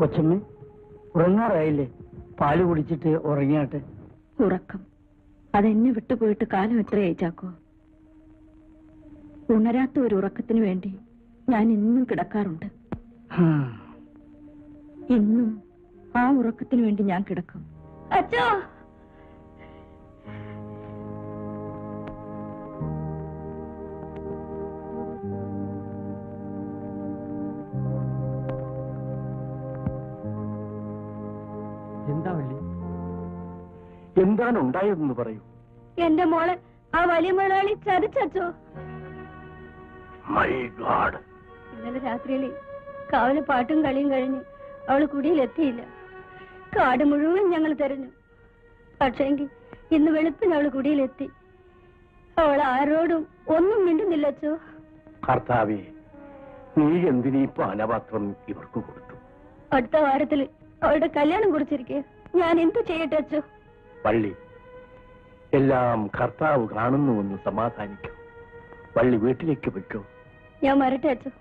കൊച്ചമ്മ ഉറങ്ങാറായില്ലേ? പാല് കുടിച്ചിട്ട് ഉറങ്ങിയാട്ടെ. ഉറക്കം അതെന്നെ വിട്ടുപോയിട്ട് കാലം എത്രയായി ചാക്കോ? ഉണരാത്ത ഒരു ഉറക്കത്തിന് വേണ്ടി ഞാൻ ഇന്നും കിടക്കാറുണ്ട്. ഇന്നും ആ ഉറക്കത്തിന് വേണ്ടി ഞാൻ കിടക്കും. അച്ഛാ, എന്താ വള്ളി? എന്താണ് ഉണ്ടായതെന്ന് പറയൂ. എന്റെ മോളെ ആ വലിയ മുതലാളി ചതിച്ചോ? ഇന്നലെ രാത്രിയിൽ കാവല് പാട്ടും കളിയും കഴിഞ്ഞ് അവള് കുടിയിലെത്തിയില്ല. കാട് മുഴുവൻ ഞങ്ങൾ തെരഞ്ഞു. പക്ഷേങ്കിൽ ഇന്ന് വെളുപ്പിന് അവള് കുടിയിലെത്തി. അവൾ ആരോടും ഒന്നും മിണ്ടുന്നില്ല അച്ചോ. കർത്താവേ, നീ എന്തിനീ പാനപാത്രം ഇവർക്ക് കൊടുത്തു? അടുത്ത വാരത്തില് അവളുടെ കല്യാണം കുറിച്ചിരിക്കെ ഞാൻ എന്തു ചെയ്യട്ടെ അച്ചോ? വള്ളി, എല്ലാം കർത്താവ് കാണുന്നുവെന്ന് സമാധാനിക്കും. വള്ളി വീട്ടിലേക്ക് വയ്ക്കോ. ഞാൻ വരട്ടെ അച്ചോ.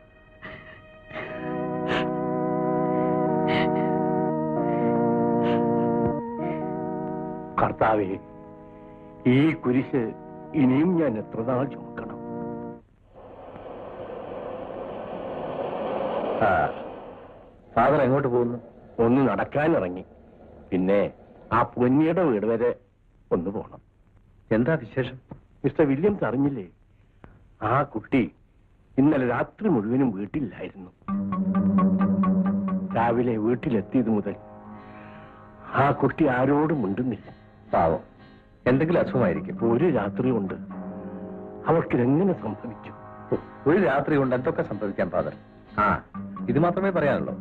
കർത്താവേ, ഈ കുരിശ് ഇനിയും ഞാൻ എത്ര നാൾ ചുമക്കണം? ഫാദർ എങ്ങോട്ട് പോകുന്നു? ഒന്ന് നടക്കാനിറങ്ങി. പിന്നെ ആ പൊന്നിയുടെ വീട് വരെ ഒന്ന് പോണം. എന്താ വിശേഷം? മിസ്റ്റർ വില്യംസ് അറിഞ്ഞില്ലേ? ആ കുട്ടി ഇന്നലെ രാത്രി മുഴുവനും വീട്ടിലായിരുന്നു. രാവിലെ വീട്ടിലെത്തിയത് മുതൽ ആ കുട്ടി ആരോടും മിണ്ടുന്നില്ല. പാവം, എന്തെങ്കിലും അസുഖമായിരിക്കും. ഒരു രാത്രി കൊണ്ട് അവൾക്ക് ഇതെങ്ങനെ സംഭവിച്ചു? ഒരു രാത്രി കൊണ്ട് എന്തൊക്കെ സംഭവിക്കാം ഫാദർ? ഇത് മാത്രമേ പറയാനുള്ളൂ.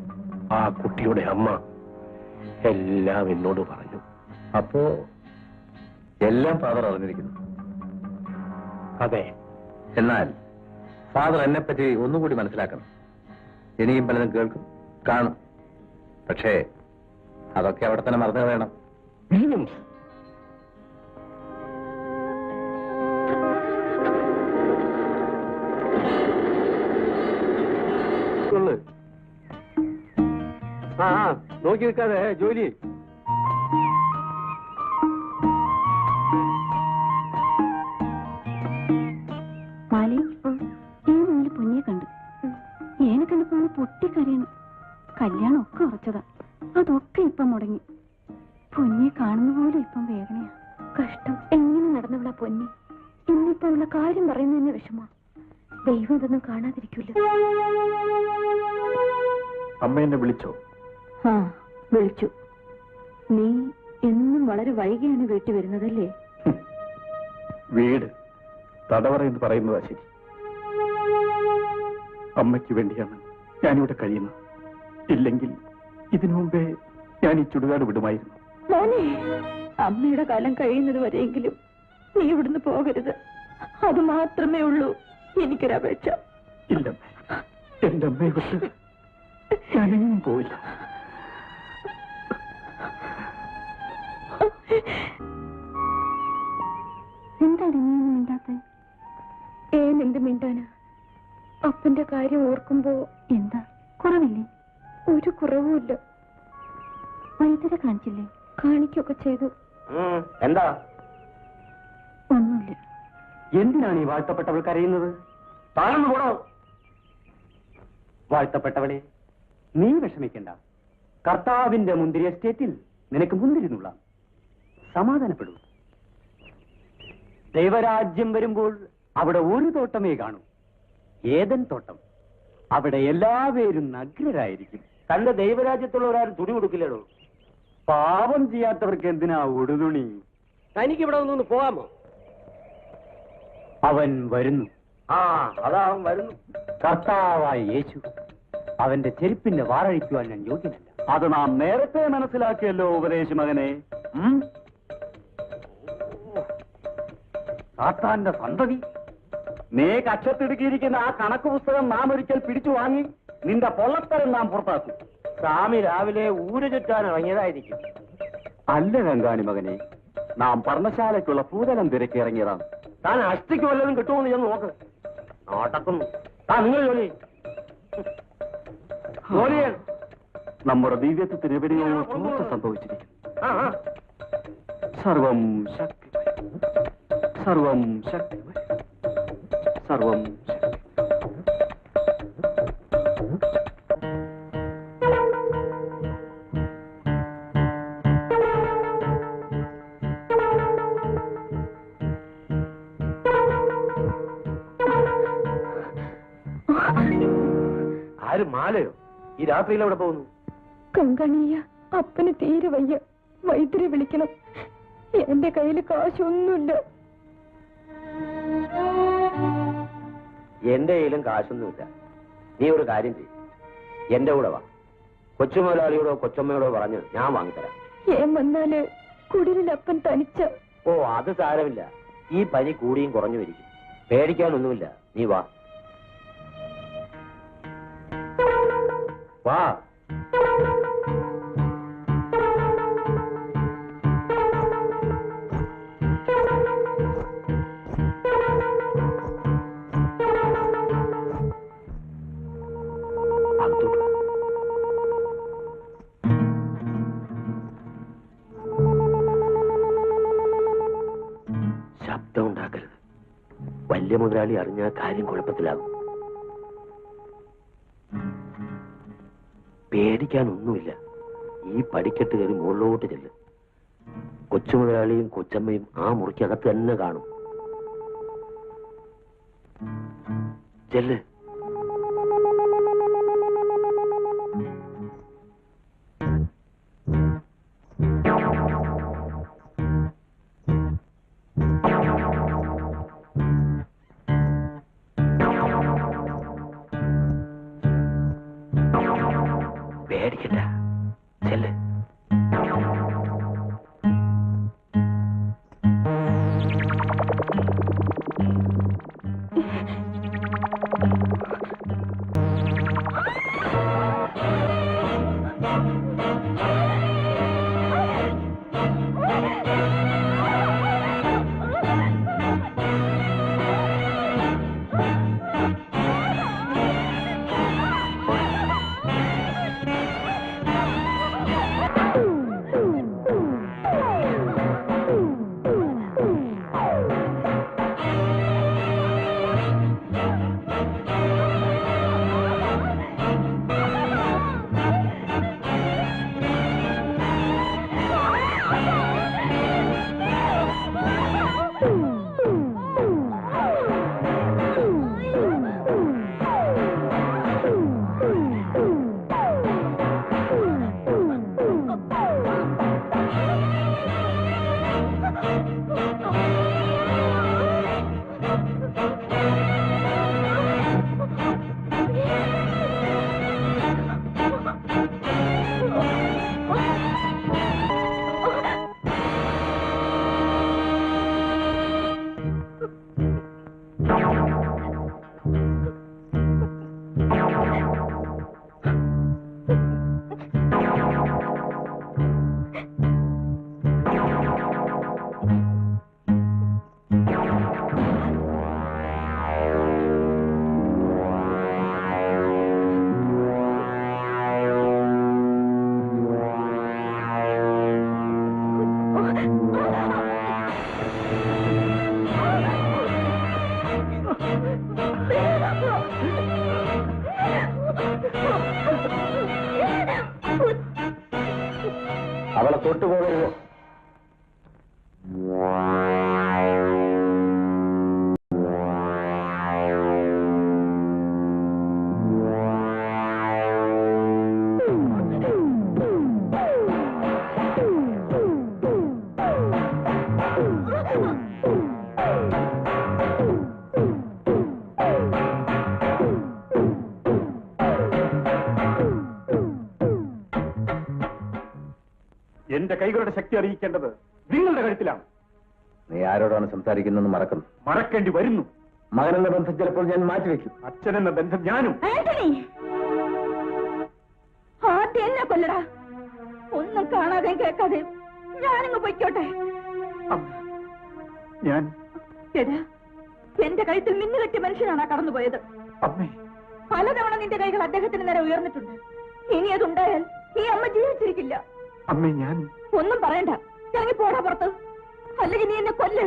ആ കുട്ടിയുടെ അമ്മ എല്ലാം എന്നോട് പറഞ്ഞു. അപ്പോ എല്ലാം ഫാദർ അറിഞ്ഞിരിക്കുന്നു? അതെ. എന്നാൽ ഫാദർ എന്നെപ്പറ്റി ഒന്നുകൂടി മനസ്സിലാക്കണം. ഇനിയും പലതും കേൾക്കും, കാണും. പക്ഷേ അതൊക്കെ അവിടെ തന്നെ മറന്നു കളയണം. നോക്കി നിൽക്കാതെ ജോലി. പൊന്നിയെ കണ്ടു. ഏനെ കണ്ടപ്പോ പൊട്ടിക്കരയണം. കല്യാണം ഒക്കെ ഉറച്ചതാ. അതൊക്കെ ഇപ്പം മുടങ്ങി. പൊന്നിയെ കാണുന്ന പോലെ ഇപ്പം വേദനയാ. കഷ്ടം. എങ്ങനെ നടന്നവളാ പൊന്നി. ഇന്നിപ്പോ ഉള്ള കാര്യം പറയുന്നതിന് വിഷമാ. ദൈവം ഇതൊന്നും കാണാതിരിക്കൂല്ലോ. അമ്മ എന്നെ വിളിച്ചോ? വിളിച്ചു. നീ എന്നും വളരെ വൈകിയാണ് വീട്ടിൽ വരുന്നതല്ലേ? വീട് തടവറ എന്ന് പറയുന്നതാ ശരി. അമ്മയ്ക്ക് വേണ്ടിയാണ് ഞാനിവിടെ കഴിയുന്നത്. ഇല്ലെങ്കിൽ ഇതിനു മുമ്പേ ഞാൻ ഈ ചുടുകാട് വിടുമായിരുന്നു. മോനെ, അമ്മയുടെ കാലം കഴിയുന്നത് വരെയെങ്കിലും നീ ഇവിടുന്ന് പോകരുത്. അത് മാത്രമേ ഉള്ളൂ എനിക്കൊരപേക്ഷ. ഇല്ല, എന്റെ അമ്മയെ വിട്ട് ഞാനെങ്ങും പോയില്ല. എന്താണ് നീ മിണ്ടാത്ത? എന്ത് മിണ്ടാനാ? അപ്പന്റെ കാര്യം ഓർക്കുമ്പോ എന്താ കുറവില്ലേ? ഒരു കുറവുമില്ല. വൈദ്യരെ കാണിച്ചില്ലേ? കാണിക്കൊക്കെ ചെയ്തു. എന്താ? ഒന്നുമില്ല. എന്തിനാണ് ഈ വാഴ്ത്തപ്പെട്ടവൾ കരയുന്നത്? താഴ്ന്നു പോടോ. വാഴ്ത്തപ്പെട്ടവളെ, നീ വിഷമിക്കണ്ട. കർത്താവിന്റെ മുന്തിരി എസ്റ്റേറ്റിൽ നിനക്ക് മുന്തിരിന്നുള്ള സമാധാനപ്പെടൂ. ദൈവരാജ്യം വരുമ്പോൾ അവിടെ ഒരു തോട്ടമേ കാണൂ, ഏദൻ തോട്ടം. അവിടെ എല്ലാവരും നഗ്നരായിരിക്കും. തന്റെ ദൈവരാജ്യത്തുള്ളവരാരും തുണി കൊടുക്കില്ലടോ. പാപം ചെയ്യാത്തവർക്ക് എന്തിനാ ഉടുതുണി? തനിക്ക് ഇവിടെ ഒന്ന് പോകാമോ? അവൻ വരുന്നു. അതാ അവൻ വരുന്നു. കർത്താവായ യേശു. അവന്റെ ചെരുപ്പിന്റെ വാറഴിക്കുവാൻ ഞാൻ യോഗ്യനല്ല. അത് നാം നേരത്തെ മനസ്സിലാക്കിയല്ലോ ഉപദേശ മകനെ. സാത്താന്റെ സന്തതി, നീ കക്ഷത്തിടുക്കിയിരിക്കുന്ന ആ കണക്ക് പുസ്തകം നാം ഒരിക്കൽ പിടിച്ചു വാങ്ങി നിന്റെ പൊള്ളത്തരം നാം പുറത്താക്കും. സ്വാമി രാവിലെ ഊര് ചുറ്റാൻ ഇറങ്ങിയതായിരിക്കും. അല്ല രംഗാണി മകനെ, നാം പർണശാലയ്ക്കുള്ള പൂതലം തിരക്കി ഇറങ്ങിയതാണ്. താൻ അഷ്ടിക്ക് വല്ലതും കിട്ടുമെന്ന് ഞാൻ നോക്ക്. നോട്ടക്കുന്നു. നിങ്ങൾ ജോലി ജോലിയൻ നമ്മുടെ ദിവ്യത്വത്തിന് എവിടെയോ ചോർച്ച സംഭവിച്ചിരിക്കുന്നു. സർവം ശക്തിമയം, സർവം ശക്തിമയം, സർവം ശക്തി. ആര് മാലയോ? ഈ രാത്രിയിൽ എവിടെ പോകുന്നു? കങ്കണിയ, അപ്പന് തീരെ വയ്യ, വൈദ്യരെ വിളിക്കണം. എന്റെ കയ്യിൽ കാശൊന്നുമില്ല. എന്റെ കയ്യിലും കാശൊന്നുമില്ല. നീ ഒരു കാര്യം ചെയ്യും, എന്റെ കൂടെ വാ. കൊച്ചുമുതലാളിയോടോ കൊച്ചമ്മയോടോ പറഞ്ഞ് ഞാൻ വാങ്ങിത്തരാം. വന്നാല് കുടിലിൽ അപ്പൻ തനിച്ച. ഓ, അത് സാരമില്ല. ഈ പനി കൂടിയും കുറഞ്ഞു വരിക്കും. പേടിക്കാനൊന്നുമില്ല. നീ വാ വാ. ശബ്ദം ഉണ്ടാക്കരുത്. വലിയ മുതലാളി അറിഞ്ഞാൽ കാര്യം കുഴപ്പത്തിലാകും. പേടിക്കാനൊന്നുമില്ല. ഈ പടിക്കെട്ട് കയറി മുകളിലോട്ട് ചെല്ല്. കൊച്ചുമുതലാളിയും കൊച്ചമ്മയും ആ മുറിക്കകത്ത് തന്നെ കാണും. ചെല്ല്. പേടിക്കണ്ട, ചെല്ല്. അവളെ തൊട്ടുപോകരുതോ? എന്റെ കൈകളുടെ ശക്തി അറിയിക്കേണ്ടത് നിങ്ങളുടെ കഴുത്തിലാണ്. നീ ആരോടാണ് സംസാരിക്കുന്നതെന്ന് മറക്കുന്നു. മറക്കേണ്ടി വരുന്നു. മകനെന്ന ബന്ധം ചിലപ്പോൾ ഞാൻ മാറ്റിവെക്കും. അച്ഛനെന്ന ബന്ധം ഞാനും. ആദ്യം എന്നെ കൊല്ലടാ. ഒന്നും കാണാതെയും കേൾക്കാതെ ഞാനിങ്ങ് പൊയ്ക്കോട്ടെ. ഞാൻ എടാ, എന്റെ കഴുത്തിൽ മിന്നുകെട്ടിയ മനുഷ്യനാണ് കടന്നുപോയത്. അമ്മേ, പലതവണ നിന്റെ കൈകൾ അദ്ദേഹത്തിന് നേരെ ഉയർന്നിട്ടുണ്ട്. ഇനി അതുണ്ടായാൽ ഈ അമ്മ ജീവിച്ചിരിക്കില്ല. അമ്മേ, ഞാൻ ഒന്നും പറയണ്ട, ഇറങ്ങി പോടാ പുറത്ത്, അല്ലെങ്കിൽ നീ എന്നെ കൊല്ല്.